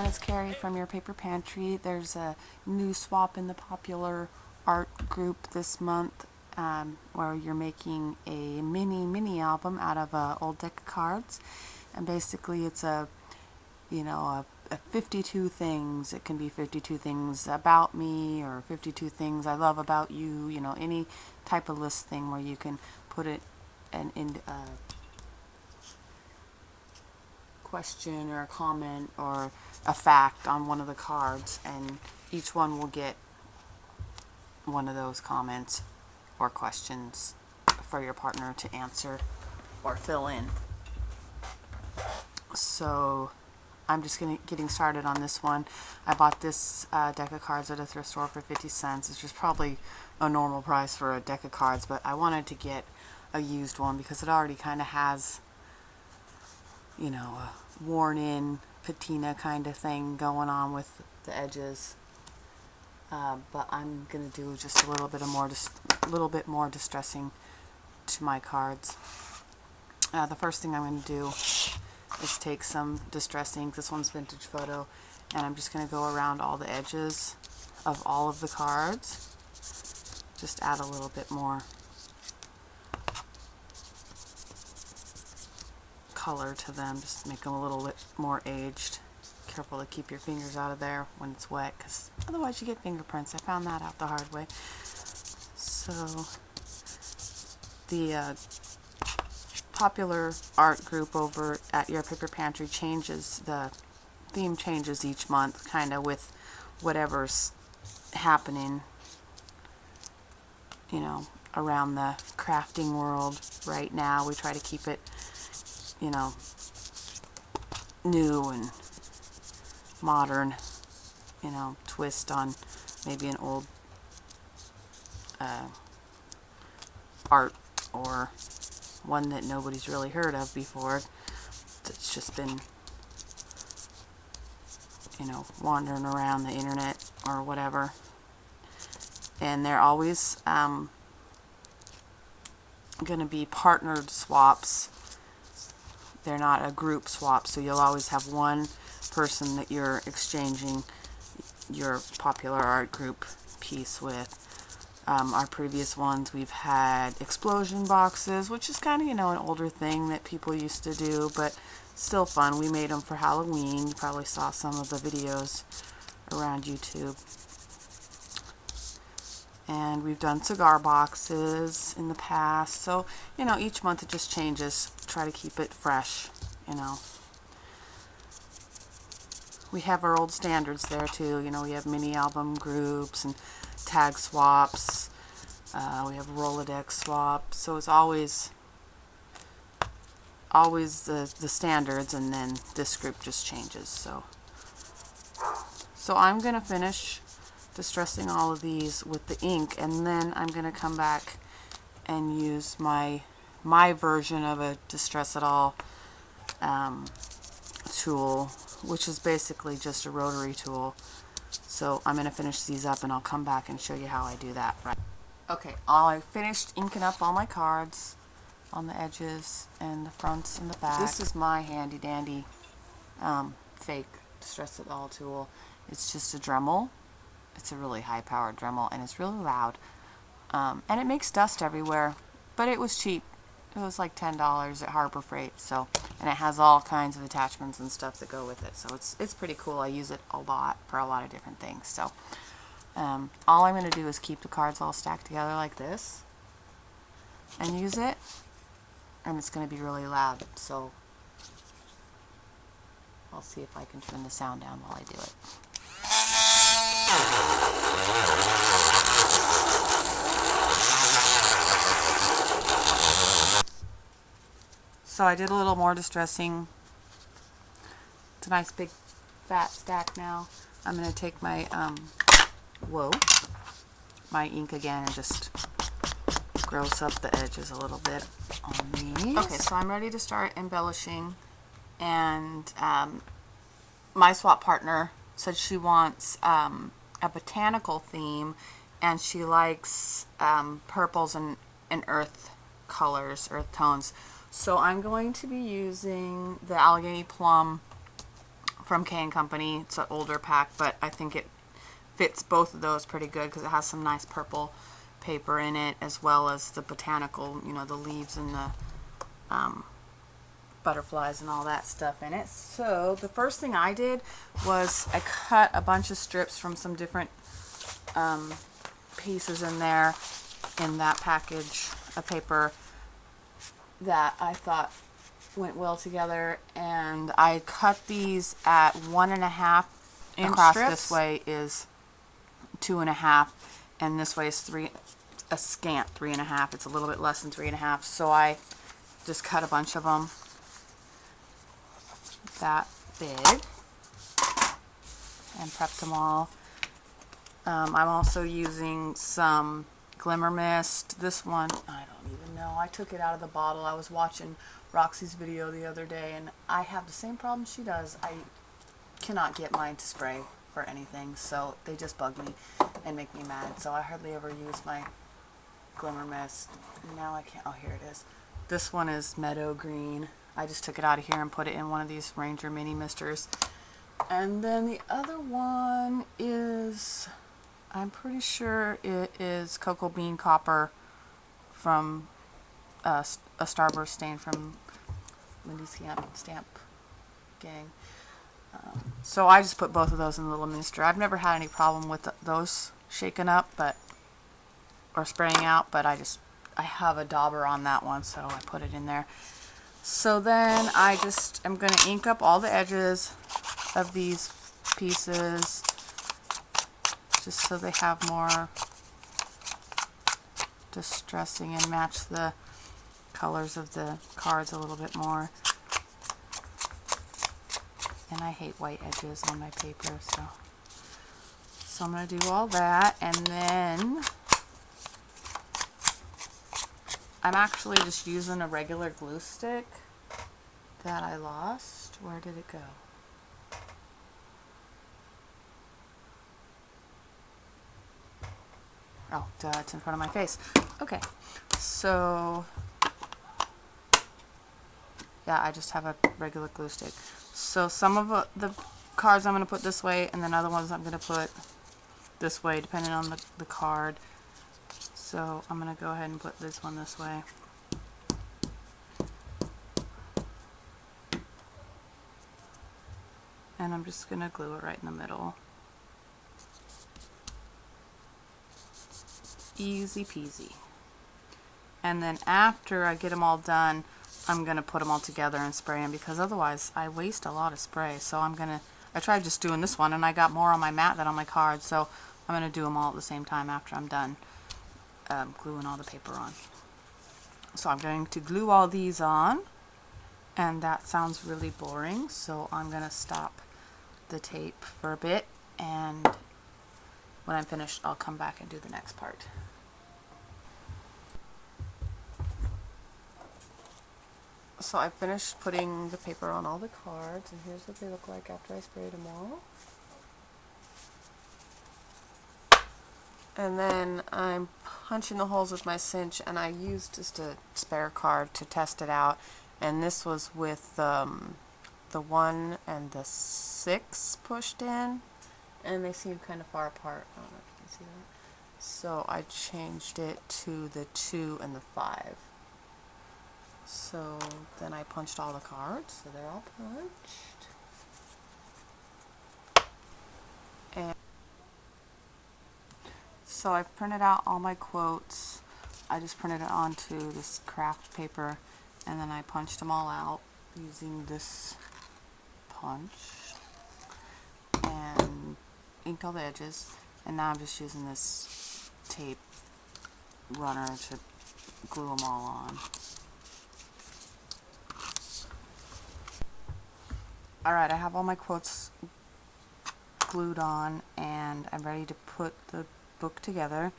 everyone, it's Carrie from your paper pantry. There's a new swap in the popular art group this month where you're making a mini album out of an old deck of cards, and basically it's a 52 things. It can be 52 things about me or 52 things I love about you, any type of list thing where you can put it in question or a comment or a fact on one of the cards, and each one will get one of those comments or questions for your partner to answer or fill in. So I'm just getting started on this one. I bought this deck of cards at a thrift store for 50 cents, which is probably a normal price for a deck of cards, but I wanted to get a used one because it already kind of has a worn in patina kind of thing going on with the edges, but I'm gonna do just a little bit more distressing to my cards. The first thing I'm going to do is take some distress ink. This one's Vintage Photo, and I'm just going to go around all the edges of all of the cards. Just add a little bit more color to them, just make them a little bit more aged. Careful to keep your fingers out of there when it's wet, because otherwise you get fingerprints. I found that out the hard way. So the popular art group over at Your Paper Pantry the theme changes each month, kind of with whatever's happening around the crafting world right now. We try to keep it new and modern, twist on maybe an old art or one that nobody's really heard of before. It's just been wandering around the internet or whatever. And they're always going to be partnered swaps. They're not a group swap, so you'll always have one person that you're exchanging your popular art group piece with. Our previous ones, we've had explosion boxes, which is kind of, an older thing that people used to do, but still fun. We made them for Halloween. You probably saw some of the videos around YouTube. And we've done cigar boxes in the past. So, each month it just changes. Try to keep it fresh, We have our old standards there too. We have mini album groups and tag swaps. We have Rolodex swaps. So it's always the standards, and then this group just changes. So I'm going to finish distressing all of these with the ink, and then I'm going to come back and use my version of a Distress It All tool, which is basically just a rotary tool. So I'm going to finish these up, and I'll come back and show you how I do that. Okay, I finished inking up all my cards on the edges and the fronts and the back. This is my handy dandy fake Distress It All tool. It's just a Dremel. It's a really high powered Dremel, and it's really loud. And it makes dust everywhere, but it was cheap. It was like $10 at Harbor Freight. And it has all kinds of attachments and stuff that go with it. So it's pretty cool. I use it a lot for a lot of different things. So all I'm going to do is keep the cards all stacked together like this and use it. And it's going to be really loud. So I'll see if I can turn the sound down while I do it. So I did a little more distressing. It's a nice big fat stack now. I'm going to take my my ink again and just gross up the edges a little bit on these. Okay, so I'm ready to start embellishing, and my swap partner said she wants a botanical theme, and she likes purples and earth colors, earth tones. So I'm going to be using the Allegheny Plum from K & Company. It's an older pack, but I think it fits both of those pretty good because it has some nice purple paper in it, as well as the botanical, you know, the leaves and the butterflies and all that stuff in it. So the first thing I did was I cut a bunch of strips from some different pieces in there, in that package of paper that I thought went well together, and I cut these at 1.5 inch across strips. This way is 2.5, and this way is a scant 3.5. It's a little bit less than 3.5. So I just cut a bunch of them that big and prepped them all. I'm also using some Glimmer Mist. This one, I don't even know. I took it out of the bottle. I was watching Roxy's video the other day, and I have the same problem she does. I cannot get mine to spray for anything, so they just bug me and make me mad. So I hardly ever use my Glimmer Mist. Now I can't. Oh, here it is. This one is Meadow Green. I just took it out of here and put it in one of these Ranger mini misters. And then the other one is, I'm pretty sure it is Cocoa Bean Copper from a Starburst stain from Lindy's Stamp Gang. So I just put both of those in the little mister. I've never had any problem with those shaken up, or spraying out, but I have a dauber on that one, so I put it in there. So then I just am going to ink up all the edges of these pieces, just so they have more distressing and match the colors of the cards a little bit more. And I hate white edges on my paper, so I'm going to do all that, and then I'm actually just using a regular glue stick that I lost. Where did it go? Oh, duh, it's in front of my face. Okay, so yeah, I just have a regular glue stick. So some of the cards I'm going to put this way, and then other ones I'm going to put this way, depending on the card. So I'm going to go ahead and put this one this way. And I'm just going to glue it right in the middle. Easy peasy. And then after I get them all done, I'm going to put them all together and spray them, because otherwise I waste a lot of spray. So I tried just doing this one, and I got more on my mat than on my card. So I'm going to do them all at the same time after I'm done gluing all the paper on. So I'm going to glue all these on, and that sounds really boring, so I'm going to stop the tape for a bit, and when I'm finished I'll come back and do the next part. So I finished putting the paper on all the cards, and here's what they look like after I sprayed them all. And then I'm punching the holes with my cinch, and I used just a spare card to test it out. And this was with the 1 and the 6 pushed in, and they seem kind of far apart. I don't know if you can see that. So I changed it to the 2 and the 5. So then I punched all the cards, so they're all punched. And so I've printed out all my quotes. I just printed it onto this craft paper, and then I punched them all out using this punch and inked all the edges. And now I'm just using this tape runner to glue them all on. Alright, I have all my quotes glued on, and I'm ready to put the book together.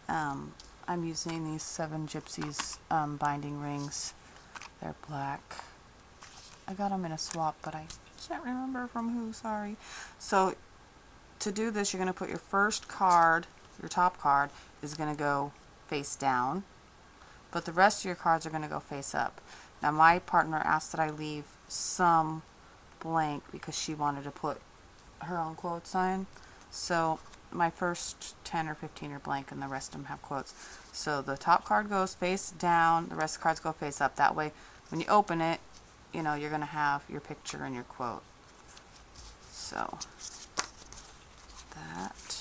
I'm using these 7 Gypsies binding rings. They're black. I got them in a swap, but I can't remember from who, sorry. So to do this, you're going to put your first card, your top card, is going to go face down, but the rest of your cards are going to go face up. Now my partner asked that I leave some blank because she wanted to put her own quotes on. So my first 10 or 15 are blank and the rest of them have quotes. So the top card goes face down, the rest of the cards go face up. That way when you open it, you know, you're going to have your picture and your quote. So that.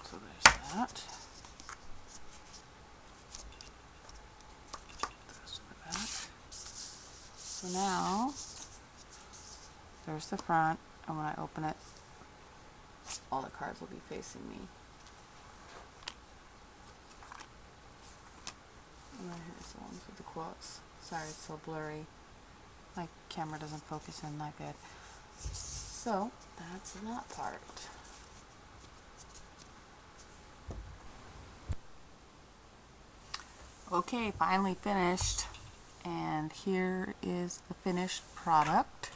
So there's that. Goes to the back. So now there's the front, and when I open it, all the cards will be facing me. And then here's the ones with the quotes. Sorry, it's so blurry. My camera doesn't focus in that good. So that's that part. Okay, finally finished, and here is the finished product.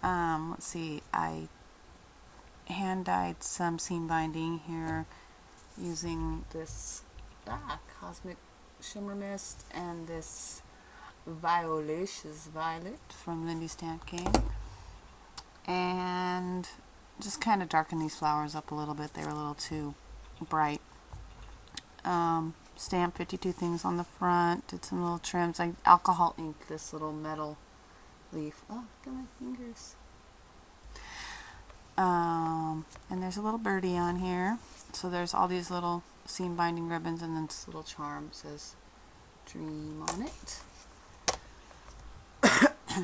Let's see, I hand dyed some seam binding here using this Cosmic Shimmer Mist and this Violacious Violet from Lindy Stamp King, and just kind of darken these flowers up a little bit. They were a little too bright. Stamped 52 things on the front, did some little trims. I alcohol inked this little metal leaf. Oh, look at my fingers. And there's a little birdie on here. So there's all these little seam binding ribbons, and then this little charm says dream on it.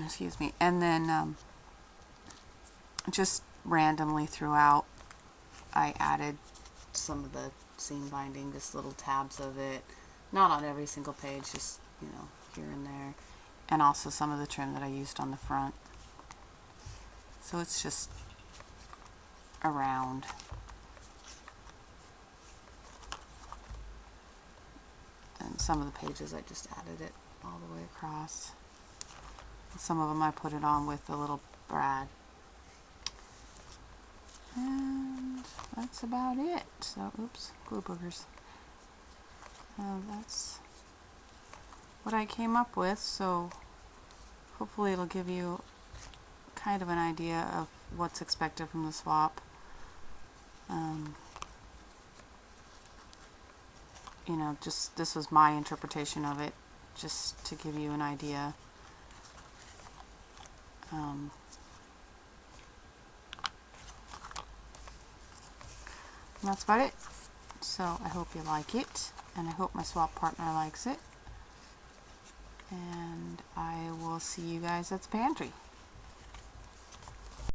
Excuse me. And then just randomly throughout, I added some of the seam binding, just little tabs of it, not on every single page, just, you know, here and there, and also some of the trim that I used on the front. So it's just around. And some of the pages I just added it all the way across. And some of them I put it on with a little brad. And that's about it. So, oops, glue boogers. That's what I came up with, so hopefully it'll give you kind of an idea of what's expected from the swap. You know, just this was my interpretation of it, just to give you an idea. And that's about it. So I hope you like it, and I hope my swap partner likes it. And I will see you guys at the pantry.